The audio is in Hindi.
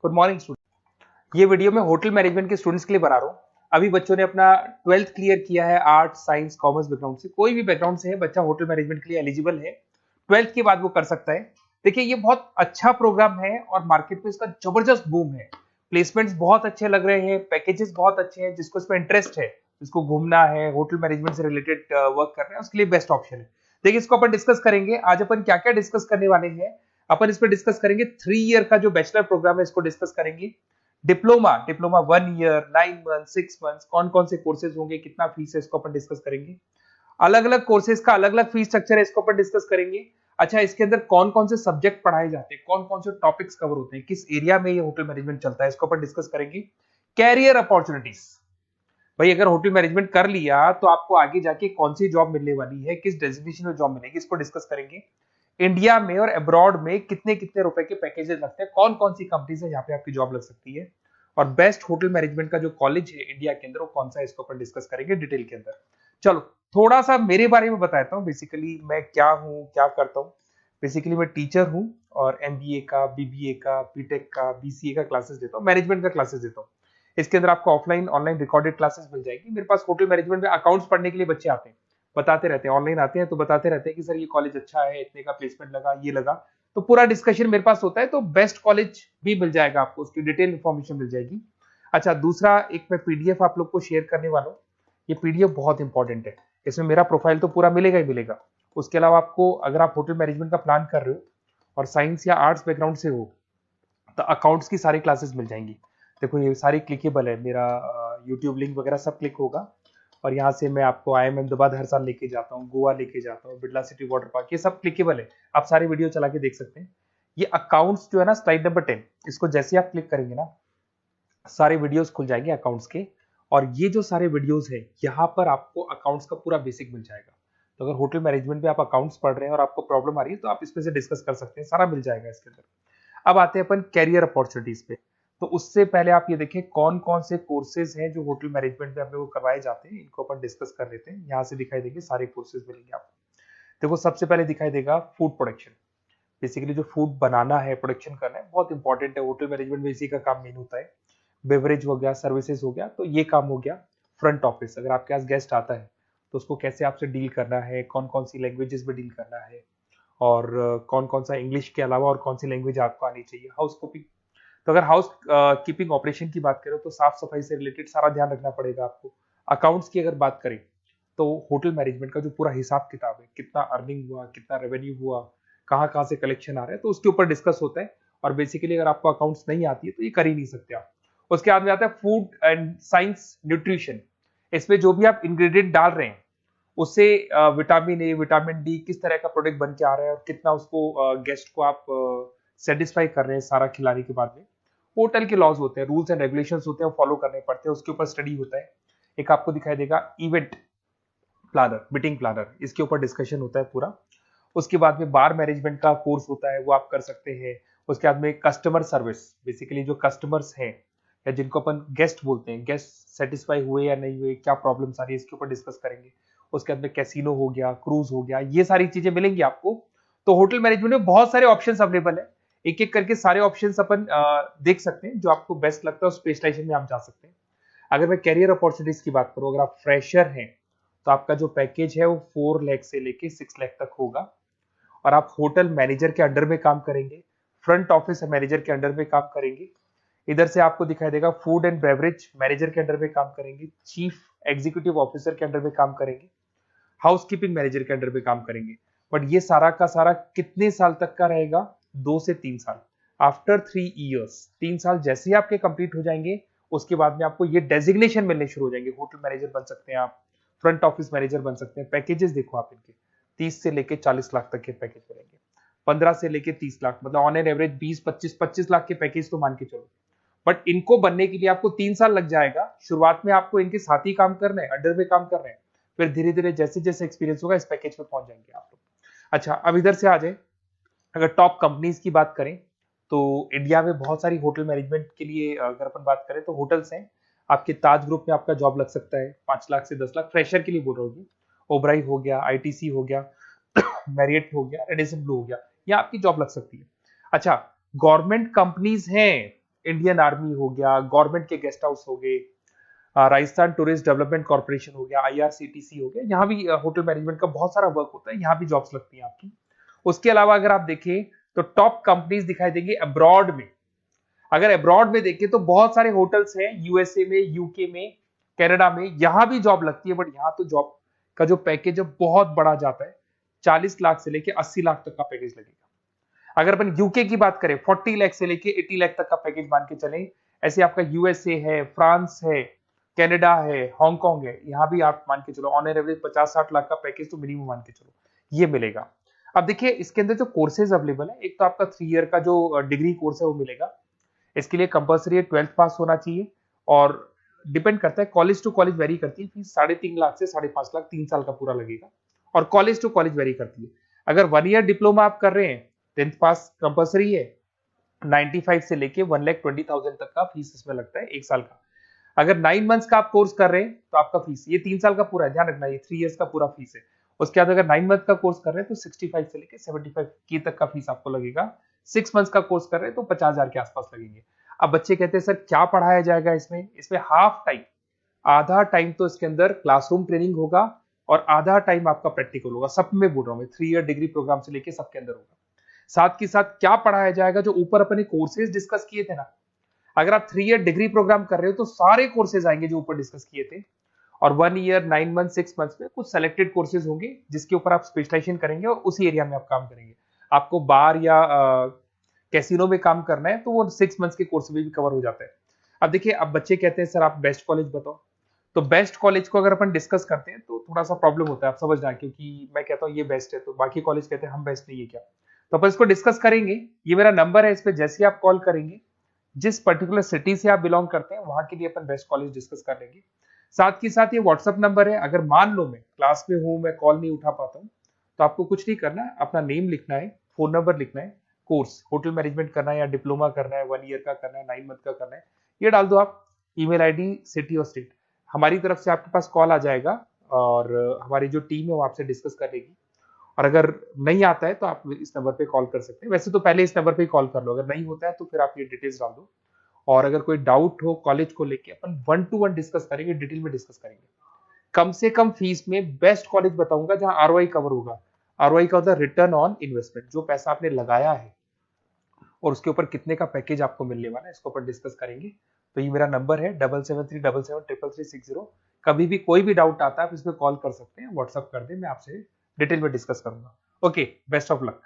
Good morning student. ये वीडियो मैं होटल मैनेजमेंट के स्टूडेंट्स के लिए बना रहा हूँ। अभी बच्चों ने अपना 12th क्लियर किया है, आर्ट साइंस कॉमर्स बैकग्राउंड से, कोई भी बैकग्राउंड से है बच्चा होटल मैनेजमेंट के लिए एलिजिबल है। 12th के बाद वो कर सकता है। देखिए ये बहुत अच्छा प्रोग्राम है और मार्केट में इसका जबरदस्त बूम है। प्लेसमेंट्स बहुत अच्छे लग रहे हैं, पैकेजेस बहुत अच्छे हैं। जिसको इसमें इंटरेस्ट है, जिसको घूमना है, होटल मैनेजमेंट से रिलेटेड वर्क करना है, उसके लिए बेस्ट ऑप्शन है। देखिए इसको अपन डिस्कस करेंगे। आज अपन क्या क्या डिस्कस करने वाले हैं, अपन इस पर डिस्कस करेंगे 3 ईयर का जो बैचलर प्रोग्राम है इसको डिस्कस करेंगे। डिप्लोमा 1 ईयर, 9 मंथ, 6 मंथ, कौन कौन से कोर्सेज होंगे, कितना फीस है, इसको अपन डिस्कस करेंगे। अलग अलग कोर्सेज का अलग अलग फीस स्ट्रक्चर है, इसको अपन डिस्कस करेंगे। अच्छा, इसके अंदर कौन कौन से सब्जेक्ट पढ़ाए जाते हैं, कौन कौन से टॉपिक्स कवर होते हैं, किस एरिया में ये होटल मैनेजमेंट चलता है, इसको अपन डिस्कस करेंगे। कैरियर अपॉर्चुनिटीज, भाई अगर होटल मैनेजमेंट कर लिया तो आपको आगे जाके कौन सी जॉब मिलने वाली है, किस डेजिग्नेशन में जॉब मिलेगी, इसको डिस्कस करेंगे। इंडिया में और अब्रॉड में कितने कितने रुपए के पैकेजेस लगते हैं, कौन कौन सी कंपनी है जहां पे आपकी जॉब लग सकती है, और बेस्ट होटल मैनेजमेंट का जो कॉलेज है इंडिया के अंदर वो कौन सा है, इसको अपन डिस्कस करेंगे डिटेल के अंदर। चलो थोड़ा सा मेरे बारे में बताता हूँ। बेसिकली मैं क्या हूँ, क्या करता हूँ। बेसिकली मैं टीचर हूँ और एमबीए का, बीबीए का, बीटेक का, बीसीए का क्लासेस देता हूँ, मैनेजमेंट का क्लासेस देता हूँ। इसके अंदर आपको ऑफलाइन ऑनलाइन रिकॉर्डेड क्लासेस मिल जाएगी। मेरे पास होटल मैनेजमेंट में अकाउंट्स पढ़ने के लिए बच्चे आते हैं, बताते रहते हैं, ऑनलाइन आते हैं तो बताते रहते हैं कि सर ये कॉलेज अच्छा है, इतने का प्लेसमेंट लगा, ये लगा। तो पूरा डिस्कशन मेरे पास होता है, तो बेस्ट कॉलेज भी मिल जाएगा आपको, उसकी डिटेल इंफॉर्मेशन मिल जाएगी। अच्छा, दूसरा एक मैं पीडीएफ आप लोग को शेयर करने वाला हूँ। ये पीडीएफ बहुत इंपॉर्टेंट है, इसमें मेरा प्रोफाइल तो पूरा मिलेगा ही मिलेगा। उसके अलावा आपको अगर आप होटल मैनेजमेंट का प्लान कर रहे हो और साइंस या आर्ट्स बैकग्राउंड से हो तो अकाउंट्स की सारी क्लासेस मिल जाएंगी। देखो ये सारी क्लिकेबल है, मेरा यूट्यूब लिंक वगैरह सब क्लिक होगा। और यहाँ से मैं आपको IIM अहमदाबाद हर साल लेके जाता हूँ, गोवा लेके जाता हूँ, बिरला सिटी वाटर पार्क, ये सब क्लिकेबल है। आप सारी वीडियो चला के देख सकते हैं। ये अकाउंट्स जो है ना, स्लाइड नंबर 10, इसको जैसे आप क्लिक करेंगे ना सारे वीडियोस खुल जाएंगे अकाउंट्स के। और ये जो सारे वीडियोस है यहाँ पर आपको अकाउंट्स का पूरा बेसिक मिल जाएगा। तो अगर होटल मैनेजमेंट में आप अकाउंट्स पढ़ रहे हैं और आपको प्रॉब्लम आ रही है तो आप इसमें से डिस्कस कर सकते हैं, सारा मिल जाएगा इसके अंदर। अब आते हैं अपन कैरियर अपॉर्चुनिटीज पे। तो उससे पहले आप ये देखें कौन कौन से कोर्सेज हैं जो होटल मैनेजमेंट में अपने को करवाए जाते हैं, इनको अपन डिस्कस कर लेते हैं। यहाँ से दिखाई देंगे सारे कोर्सेज मिलेंगे आपको। देखो सबसे पहले दिखाई देगा फूड प्रोडक्शन। बेसिकली जो फूड बनाना है, प्रोडक्शन करना है, बहुत इंपॉर्टेंट है होटल मैनेजमेंट में, इसी का काम मेन होता है। बेवरेज हो गया, सर्विसेज हो गया, तो ये काम हो गया। फ्रंट ऑफिस, अगर आपके पास गेस्ट आता है तो उसको कैसे आपसे डील करना है, कौन कौन सी लैंग्वेजेस में डील करना है, और कौन कौन सा इंग्लिश के अलावा और कौन सी लैंग्वेज आपको आनी चाहिए। हाउस कीपिंग, तो अगर हाउस कीपिंग ऑपरेशन की बात करें तो साफ सफाई से रिलेटेड सारा ध्यान रखना पड़ेगा आपको। अकाउंट्स की अगर बात करें तो होटल मैनेजमेंट का जो पूरा हिसाब किताब है, कितना अर्निंग हुआ, कितना रेवेन्यू हुआ, कहाँ कहाँ से कलेक्शन आ रहा है, तो उसके ऊपर डिस्कस होता है। और बेसिकली अगर आपको अकाउंट्स नहीं आती है तो ये कर ही नहीं सकते आप। उसके बाद में आता है फूड एंड साइंस न्यूट्रिशन। इसमें जो भी आप इंग्रेडिएंट डाल रहे हैं उससे विटामिन ए, विटामिन डी, किस तरह का प्रोडक्ट बन के आ रहा है और कितना उसको गेस्ट को आप सेटिस्फाई कर रहे हैं सारा खिलाने के बाद में। होटल के लॉज होते हैं, रूल्स एंड रेगुलेशंस होते हैं, वो फॉलो करने पड़ते हैं, उसके ऊपर स्टडी होता है। एक आपको दिखाई देगा इवेंट प्लानर, मीटिंग प्लानर, इसके ऊपर डिस्कशन होता है पूरा। उसके बाद में बार मैनेजमेंट का कोर्स होता है, वो आप कर सकते हैं। उसके बाद में कस्टमर सर्विस, बेसिकली जो कस्टमर्स हैं या जिनको अपन गेस्ट बोलते हैं, गेस्ट सेटिस्फाई हुए या नहीं हुए, क्या प्रॉब्लम्स आ रही है, इसके ऊपर डिस्कस करेंगे। उसके बाद में कैसीनो हो गया, क्रूज हो गया, ये सारी चीजें मिलेंगी आपको। तो होटल मैनेजमेंट में बहुत सारे ऑप्शंस अवेलेबल है, एक एक करके सारे ऑप्शंस अपन देख सकते हैं। जो आपको बेस्ट लगता है उस स्पेशलाइजेशन में आप जा सकते हैं। अगर मैं कैरियर अपॉर्चुनिटीज की बात करूं, अगर आप फ्रेशर हैं तो आपका जो पैकेज है वो 4 लाख से लेके 6 लाख तक होगा। और आप होटल मैनेजर के अंडर में काम करेंगे, फ्रंट ऑफिस मैनेजर के अंडर में काम करेंगे। इधर से आपको दिखाई देगा फूड एंड बेवरेज मैनेजर के अंडर में काम करेंगे, चीफ एग्जीक्यूटिव ऑफिसर के अंडर में काम करेंगे, हाउसकीपिंग मैनेजर के अंडर में काम करेंगे। बट ये सारा का सारा कितने साल तक का रहेगा? 2 से 3 साल। आफ्टर 3 ईयर्स, 3 साल जैसे ही आपके कंप्लीट हो जाएंगे उसके बाद में आपको ये डेजिग्नेशन मिलने शुरू हो जाएंगे। होटल मैनेजर बन सकते हैं आप, फ्रंट ऑफिस मैनेजर बन सकते हैं। पैकेजेस देखो आप इनके, 30 से लेके 40 लाख तक के पैकेज मिलेंगे, 15 से लेके 30 लाख, मतलब ऑन एन एवरेज 20-25 लाख के पैकेज तो मान के चलो। बट इनको बनने के लिए आपको 3 साल लग जाएगा। शुरुआत में आपको इनके साथ ही काम करना है, अंडर में काम कर रहे हैं, फिर धीरे धीरे जैसे जैसे एक्सपीरियंस होगा इस पैकेज में पहुंच जाएंगे आप लोग। अच्छा, अब इधर से आ जाए, अगर टॉप कंपनीज की बात करें तो इंडिया में बहुत सारी होटल मैनेजमेंट के लिए अगर अपन बात करें तो होटल्स हैं। आपके ताज ग्रुप में आपका जॉब लग सकता है 5 लाख से 10 लाख, फ्रेशर के लिए बोल रहा हूँ। ओबराई हो गया, आईटीसी हो गया, मैरियट हो गया, रेडिसन ब्लू हो गया, ये आपकी जॉब लग सकती है। अच्छा, गवर्नमेंट कंपनीज हैं इंडियन आर्मी हो गया, गवर्नमेंट के गेस्ट हाउस हो गए, राजस्थान टूरिस्ट डेवलपमेंट कॉर्पोरेशन हो गया, आईआरसीटीसी हो गया, यहाँ भी होटल मैनेजमेंट का बहुत सारा वर्क होता है, यहाँ भी जॉब्स लगती हैं आपकी। उसके अलावा अगर आप देखें तो टॉप कंपनीज दिखाई देंगे अब्रॉड में। अगर अब्रॉड में देखें तो बहुत सारे होटल्स हैं यूएसए में, यूके में, कनाडा में, यहां भी जॉब लगती है, बट यहाँ तो जॉब का जो पैकेज है बहुत बड़ा जाता है, 40 लाख से लेके 80 लाख तक का पैकेज लगेगा। अगर अपन यूके की बात करें 40 लाख से लेके 80 लाख तक का पैकेज मान के चलें। ऐसे आपका यूएसए है, फ्रांस है, कनाडा है, हांगकांग है, यहाँ भी आप मान के चलो ऑन एन एवरेज 50-60 लाख का पैकेज तो मिनिमम मान के चलो ये मिलेगा। अब देखिए इसके अंदर जो कोर्सेज अवेलेबल है, एक तो आपका 3 ईयर का जो डिग्री कोर्स है वो मिलेगा। इसके लिए कंपलसरी 12th पास होना चाहिए, और डिपेंड करता है कॉलेज टू कॉलेज वेरी करती है फीस, 3.5 लाख से 5.5 लाख 3 साल का पूरा लगेगा, और कॉलेज टू कॉलेज वेरी करती है। अगर 1 ईयर डिप्लोमा आप कर रहे हैं, 10th पास कंपलसरी है, 95 से लेके 1,20,000 तक का फीस इसमें लगता है एक साल का। अगर 9 मंथ्स का आप कोर्स कर रहे हैं तो आपका फीस, ये 3 साल का पूरा है, ध्यान रखना, ये 3 इयर्स का पूरा फीस है। उसके बाद अगर 9 मंथ का कोर्स कर रहे हैं तो 65 से लेके 75 के तक का फीस आपको लगेगा। 6 मंथ्स का कोर्स कर रहे हैं तो 50,000 के आसपास लगेंगे। अब बच्चे कहते हैं सर क्या पढ़ाया जाएगा इसमें? इसमें हाफ टाइम, आधा टाइम तो इसके अंदर क्लासरूम ट्रेनिंग होगा और आधा टाइम आपका प्रैक्टिकल होगा। सब में बोल रहा हूं मैं, 3 ईयर डिग्री प्रोग्राम से लेके सबके अंदर होगा। साथ के साथ क्या पढ़ाया जाएगा, जो ऊपर अपने कोर्सेज डिस्कस किए थे ना, अगर आप 3 ईयर डिग्री प्रोग्राम कर रहे हो तो सारे कोर्सेज आएंगे जो ऊपर डिस्कस किए थे, और 1 ईयर, 9 मंथ, 6 मंथ्स में कुछ सेलेक्टेड कोर्सेज होंगे जिसके ऊपर आप स्पेशलाइजेशन करेंगे और उसी एरिया में आप काम करेंगे। आपको बार या कैसीनो में काम करना है तो वो 6 मंथ्स के कोर्स में भी कवर हो जाता है। अब देखिए, अब बच्चे कहते हैं सर आप बेस्ट कॉलेज बताओ, तो बेस्ट कॉलेज को अगर अपन डिस्कस करते हैं तो थोड़ा सा प्रॉब्लम होता है, आप समझना, क्योंकि मैं कहता हूँ ये बेस्ट है तो बाकी कॉलेज कहते हैं हम बेस्ट नहीं है क्या, तो अपन इसको डिस्कस करेंगे। ये मेरा नंबर है, इस पे जैसे ही आप कॉल करेंगे, जिस पर्टिकुलर सिटी से आप बिलोंग करते हैं वहां के लिए अपन बेस्ट कॉलेज डिस्कस कर लेंगे। साथ के साथ ये व्हाट्सअप नंबर है, अगर मान लो मैं क्लास में हूं, मैं कॉल नहीं उठा पाता हूँ, तो आपको कुछ नहीं करना है, अपना नेम लिखना है, फोन नंबर लिखना है, कोर्स होटल मैनेजमेंट करना है या डिप्लोमा करना है, 1 ईयर का करना है, 9 मंथ का करना है, ये डाल दो आप, ईमेल आईडी, सिटी और स्टेट, हमारी तरफ से आपके पास कॉल आ जाएगा और हमारी जो टीम है वो आपसे डिस्कस कर लेगी। और अगर नहीं आता है तो आप इस नंबर पे कॉल कर सकते हैं, वैसे तो पहले इस नंबर पे कॉल कर लो, अगर नहीं होता है तो फिर आप ये डिटेल्स डाल दो। और अगर कोई डाउट हो कॉलेज को लेके, अपन 1-to-1 डिस्कस करेंगे, डिटेल में डिस्कस करेंगे। कम से कम फीस में बेस्ट कॉलेज बताऊंगा जहां आरओआई कवर होगा। आरओआई का होता है रिटर्न ऑन इन्वेस्टमेंट, जो पैसा आपने लगाया है और उसके ऊपर कितने का पैकेज आपको मिलने वाला है, इसको अपन डिस्कस करेंगे। तो ये मेरा नंबर है 7737733360। कभी भी कोई भी डाउट आता है आप इस पर कॉल कर सकते हैं, व्हाट्सअप कर दे, मैं आपसे डिटेल में डिस्कस करूंगा। Okay, best of luck.